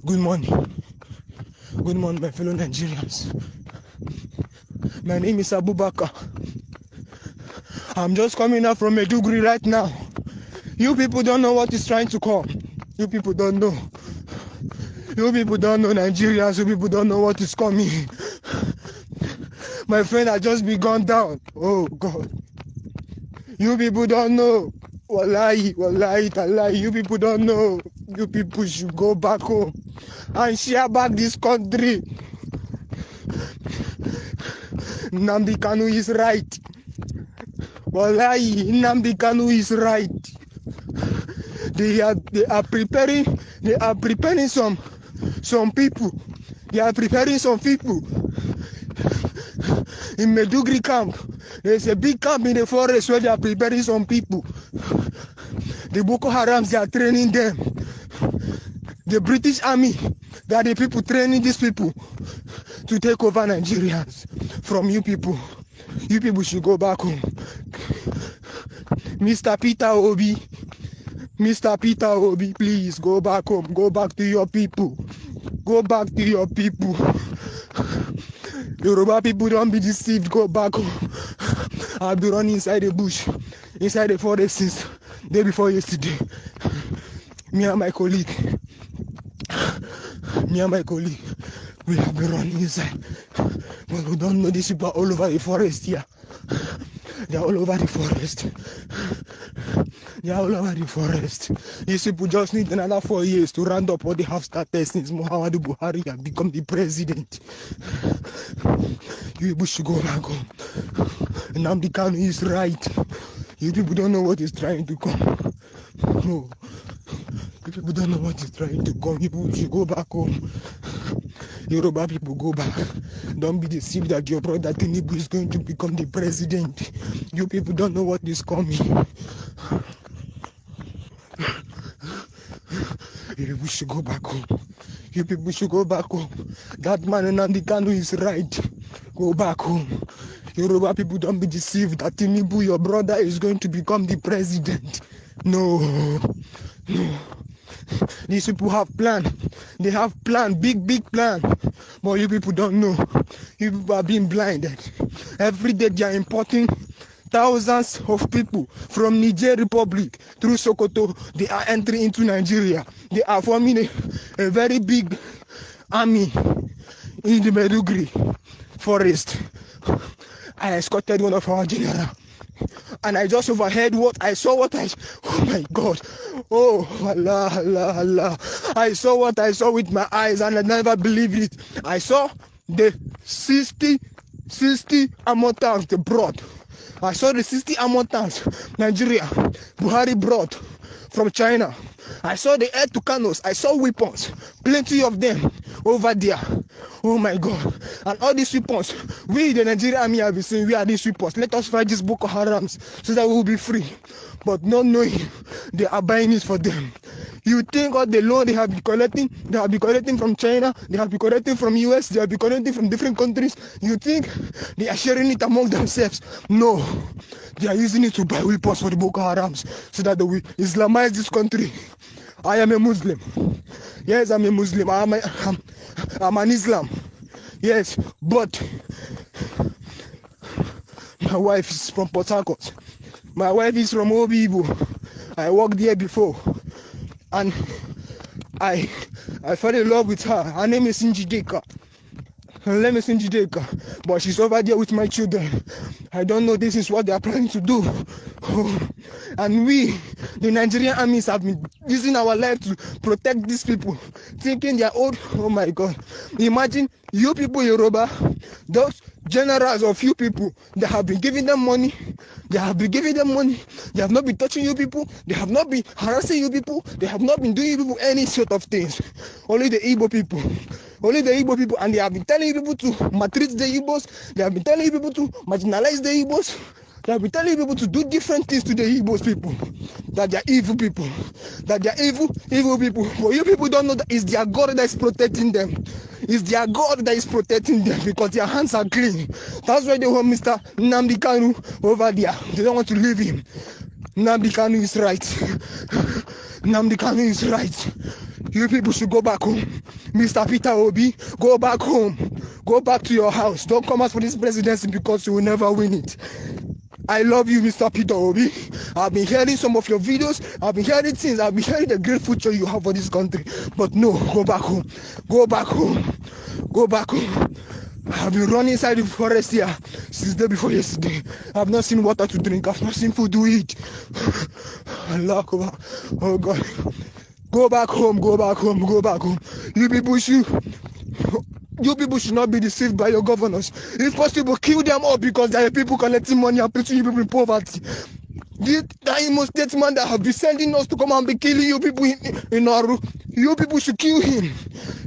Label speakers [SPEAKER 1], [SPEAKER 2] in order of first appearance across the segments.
[SPEAKER 1] Good morning. Good morning, my fellow Nigerians. My name is Abubakar. I'm just coming out from Maiduguri right now. You people don't know what is trying to come. You people don't know. You people don't know Nigerians. You people don't know what is coming. My friend had just been gone down. Oh God. You people don't know. Wallahi, wallahi, tallahi. You people don't know. You people should go back home and share back this country. Nnamdi Kanu is right. Wallahi, Nnamdi Kanu is right. They are preparing some people. They are preparing some people in Maiduguri camp. There's a big camp in the forest where they are preparing some people. The Boko Harams, they are training them. The British Army, they are the people training these people to take over Nigerians from you people. You people should go back home. Mr. Peter Obi, please go back home. Go back to your people. Go back to your people. Yoruba people, don't be deceived. Go back home. I've been running inside the bush, inside the forest since day before yesterday. Me and my colleague, we have been running inside. But we don't know these people are all over the forest here. They are all over the forest. They are all over the forest. These people just need another 4 years to round up what they have started since Muhammadu Buhari has become the president. You people should go back home. Nnamdi Kanu is right. You people don't know what is trying to come. No. You people don't know what is trying to come. You people should go back home. Yoruba people, go back. Don't be deceived that your brother Tinubu is going to become the president. You people don't know what is coming. You people should go back home. You people should go back home. That man Nnamdi Kanu is right. Go back home. Yoruba people, don't be deceived that Tinubu, your brother, is going to become the president. No. These people have plan. They have plan, big plan. But you people don't know. You people are being blinded. Every day they are importing thousands of people from Niger Republic through Sokoto. They are entering into Nigeria. They are forming a very big army in the Maiduguri forest. I escorted one of our generals. And I just overheard oh my God. Oh, Allah. I saw what I saw with my eyes and I never believed it. I saw the 60 armor tanks they brought. I saw the 60 armor tanks Nigeria, Buhari brought from China. I saw the air to Kanu. I saw weapons, plenty of them over there. Oh my God. And all these weapons, we the Nigerian army have been saying, we are these weapons. Let us fight these Boko Harams so that we will be free. But not knowing they are buying it for them. You think all the loan they have been collecting from China, they have been collecting from US, they have been collecting from different countries. You think they are sharing it among themselves? No. They are using it to buy weapons for the Boko Harams so that they will Islamize this country. I am a Muslim. Yes, I'm a Muslim. I'm an Islam. Yes, but my wife is from Port Harcourt. My wife is from Obibo. I worked there before. And I fell in love with her. Her name is Njideka. But she's over there with my children. I don't know this is what they are planning to do. Oh. And we, the Nigerian armies, have been using our life to protect these people, thinking they are old. Oh my God. Imagine you people, Yoruba, those generals of you people, they have been giving them money. They have not been touching you people. They have not been harassing you people. They have not been doing you people any sort of things. Only the Igbo people. And they have been telling you people to maltreat the Igbos. They have been telling you people to marginalize the Igbos. They have been telling people to do different things to the Igbos people. That they are evil people. That they are evil people. But you people don't know that it's their God that is protecting them. It's their God that is protecting them because their hands are clean. That's why they want Mr. Nnamdi Kanu over there. They don't want to leave him. Nnamdi Kanu is right. Nnamdi Kanu is right. You people should go back home. Mr. Peter Obi, go back home. Go back to your house. Don't come out for this presidency because you will never win it. I love you, Mr. Peter Obi. I've been hearing some of your videos. I've been hearing things. I've been hearing the great future you have for this country. But no, go back home. Go back home. Go back home. I've been running inside the forest here since the day before yesterday. I've not seen water to drink. I've not seen food to eat. Allah, oh God. Go back home. Go back home. Go back home. You people should not be deceived by your governors. If possible, kill them all because there are people collecting money and putting you people in poverty. That Imo State man that have been sending us to come and be killing you people in Nauru, you people should kill him.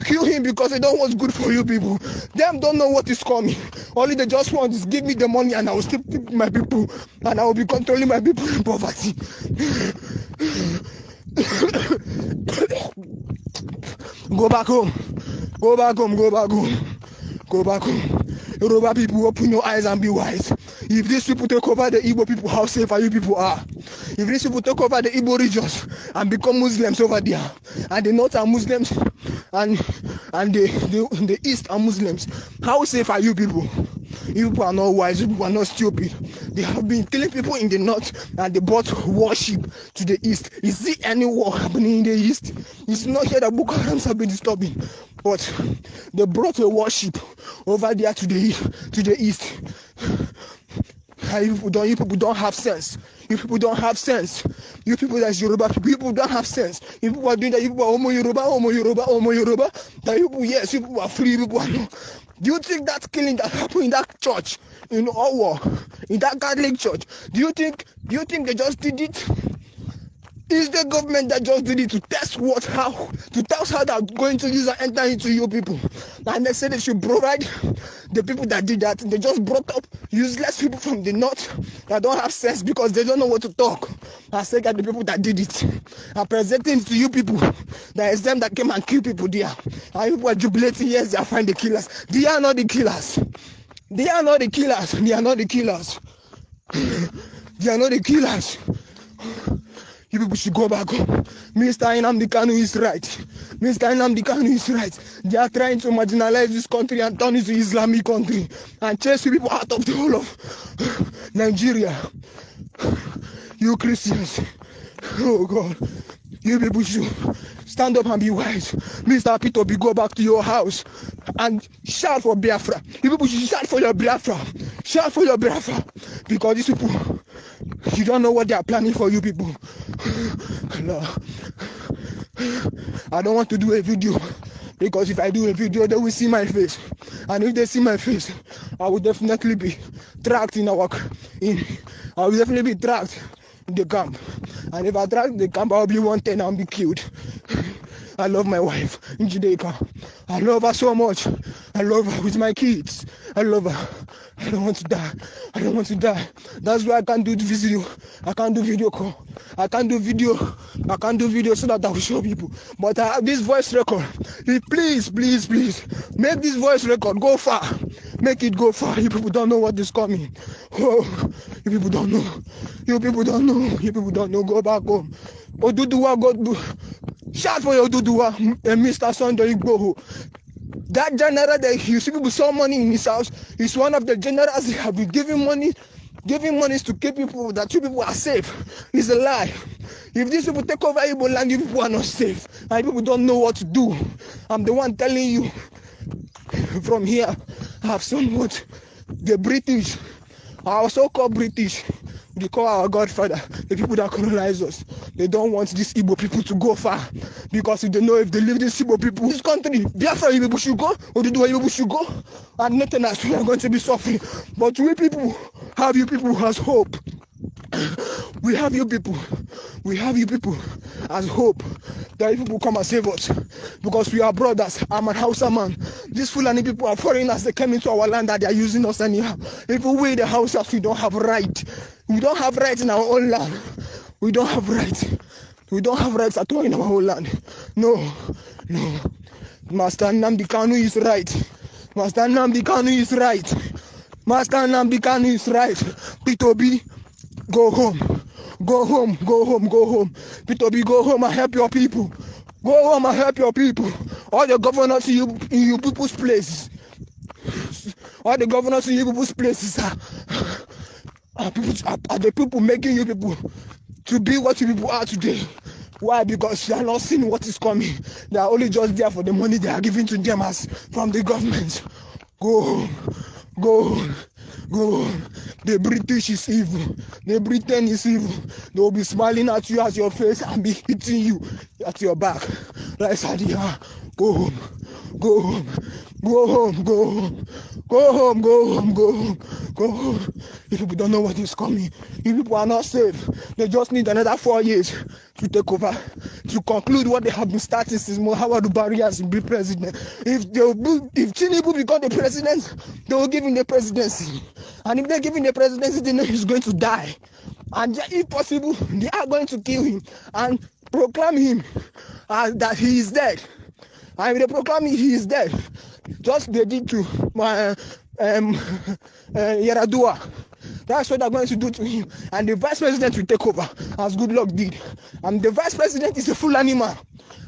[SPEAKER 1] Kill him because they don't want what's good for you people. Them don't know what is coming. Only they just want is give me the money and I will still keep my people and I will be controlling my people in poverty. Go back home. Go back home. Go back home. Go back home. Yoruba people, open your eyes and be wise. If these people take over the Igbo people, how safe are you people are? If these people take over the Igbo regions and become Muslims over there, and the North are Muslims, and the East are Muslims, how safe are you people? You people are not wise, you people are not stupid. They have been killing people in the North and they brought worship to the East. Is there any war happening in the East? It's not here that Boko Haram have been disturbing, but they brought a worship over there to the East. You people don't have sense. You people don't have sense. You people that's Yoruba people don't have sense. You people are doing that. You people are Homo Yoruba. That you people, yes, you people are free. You people are not. Do you think that killing that happened in that church in Owo, in that Catholic church? Do you think they just did it? Is the government that just did it to test how they're going to use and enter into you people? And they said they should provide the people that did that. They just brought up useless people from the North that don't have sense because they don't know what to talk. I said that the people that did it are presenting to you people that is them that came and killed people there. And people are jubilating, yes, they are finding the killers. They are not the killers. They are not the killers. They are not the killers. They are not the killers. You people should go back home. Mr. Nnamdi Kanu is right. Mr. Nnamdi Kanu is right. They are trying to marginalize this country and turn it to Islamic country and chase people out of the whole of Nigeria. You Christians, oh God, you people should stand up and be wise. Mr. Peter, go back to your house and shout for Biafra. You people should shout for your Biafra. Shout for your Biafra. Because these people, you don't know what they are planning for you people. No. I don't want to do a video because if I do a video, they will see my face. And if they see my face, I will definitely be tracked I will definitely be tracked in the camp. And if I track in the camp, I will be wanted and I will be killed. I love my wife in Jamaica. I love her so much. I love her with my kids. I love her. I don't want to die. I don't want to die. That's why I can't do the video. I can't do video call. I can't do video. I can't do video so that I will show people. But I have this voice record. Please, please, please, make this voice record go far. Make it go far. You people don't know what is coming. Oh, you people don't know. You people don't know. You people don't know. Go back home. Oduduwa, go. Shout for your Oduduwa, Mr. Sunday Igboho. That general that you see people saw money in his house is one of the generals that have been giving money to keep people that you people are safe. It's a lie. If these people take over Igbo land, you people are not safe. And people don't know what to do. I'm the one telling you from here. I have somewhat the British, our so-called British, they call our godfather, the people that colonize us. They don't want these Igbo people to go far. Because if they know if they leave these Igbo people, this country, Biafra, you people should go, Oduduwa, you people should go, and nothing else, we are going to be suffering. But we people have you people as hope. We have you people. We have you people as hope that you people come and save us. Because we are brothers. I'm an Hausa man. These Fulani people are foreigners. They came into our land that they are using us anyhow. If we the Hausas, we don't have right. We don't have rights in our own land. We don't have rights. We don't have rights at all in our own land. No. Master Nnamdi Kanu is right. Master Nnamdi Kanu is right. Master Nnamdi Kanu is right. P2B, go home. Go home, go home, go home. Peter B, go home and help your people. Go home and help your people. All the governors in you people's places. All the governors in you people's places are the people making you people to be what you people are today. Why? Because they are not seeing what is coming. They are only just there for the money they are giving to them as from the government. Go home, go home, go home. The British is evil. The Britain is evil. They will be smiling at you at your face and be hitting you at your back. Like Sadia. Go home, go home, go home, go home, go home, go home, go home, go home. You people don't know what is coming. You people are not safe. They just need another 4 years to take over, to conclude what they have been starting since Muhammadu Buhari has been president. If Tinubu become the president, they will give him the presidency. And if they give him the presidency, they know he's going to die. And if possible, they are going to kill him and proclaim him that he is dead. And they proclaim he is dead. Just they did to Yaradua. That's what they're going to do to him. And the vice president will take over, as Goodluck did. And the vice president is a full animal.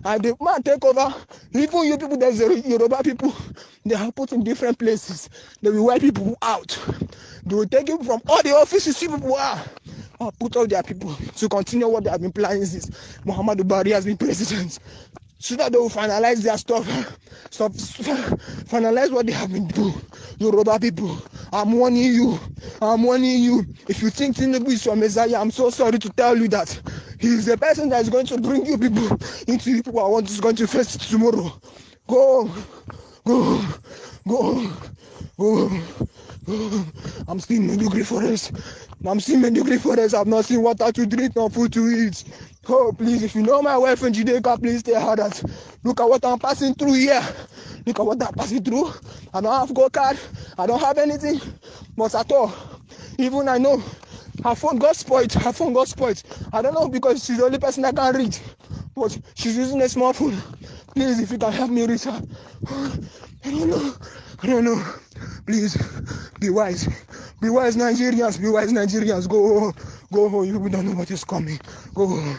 [SPEAKER 1] And the man take over. Even you people, there's Yoruba people, they are put in different places. They will wipe people out. They will take him from all the offices people are. Or put all their people to continue what they have been planning since Muhammadu Buhari has been president. So that they will finalize their stuff, finalize what they have been doing. Yoruba people, I'm warning you. If you think Tinubu is your messiah, I'm so sorry to tell you that he is the person that is going to bring you people into people who are going to face tomorrow. Go. I'm still in Medugri forest. I've not seen water to drink, no food to eat. Oh, please, if you know my wife in Judea, please tell her that. Look at what I'm passing through here. I don't have go card. I don't have anything. But at all, even I know her phone got spoiled. I don't know because she's the only person that can read. But she's using a smartphone. Please, if you can help me reach her. I don't know. Please, be wise. Be wise, Nigerians. Go home. You don't know what is coming. Go home.